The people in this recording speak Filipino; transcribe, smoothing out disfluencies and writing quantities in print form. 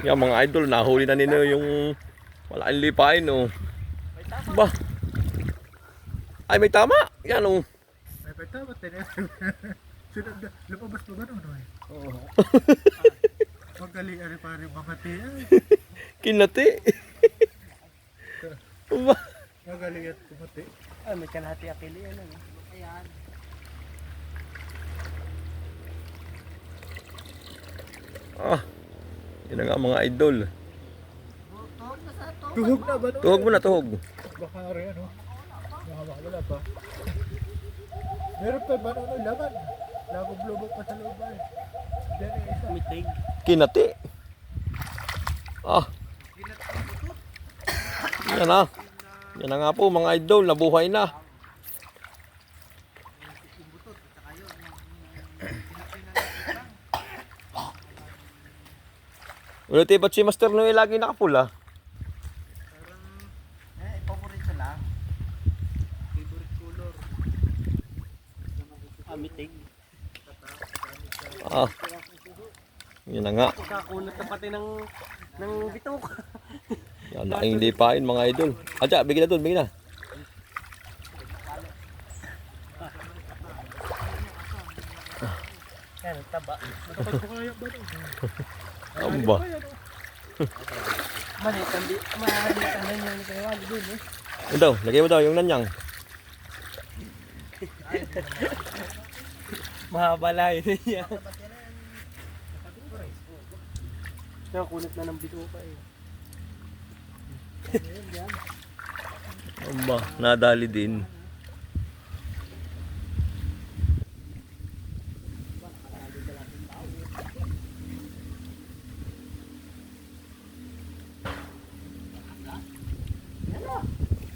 Yan mga idol, nahuli na nino yung malaking lipain oh. Ba? Ay may tama. Yan oh. May tama tayo. Lumabas pa ba noon? Oo. Magaling ano pa rin mga tiyan. Kinati. Ba? Magaling at kumati. Ah, may kalahati akili yan. Ayan. Ah. Yan na nga mga idol. Tuhog na ba? Tuhog mo na, tuhog. Baka rin ano. Wala pa. Meron pa ba ano laman? Labog-lubog pa sa loob ay. Diyan eh isa. Mitig. Kinati. Ah. Yan na. Yan na nga po mga idol, nabuhay na. Ulit ba't si Master Noel lagi nakapula? Paborito lang. Favorite color. Mitig. Ah. Yan na nga. Kakunot na pati ng bitok. Yan na yung lipain mga idol. Adya, bigyan na doon, bigyan na. Yan, taba. Dapat ko kaya ba ito? Amba. Malit ang nanyang ni Kayo Ali dun eh. Yun daw, lagay mo daw yung nanyang. Mahabala yun niya. Nakakunot na ng bituka eh. Amba, nadali din.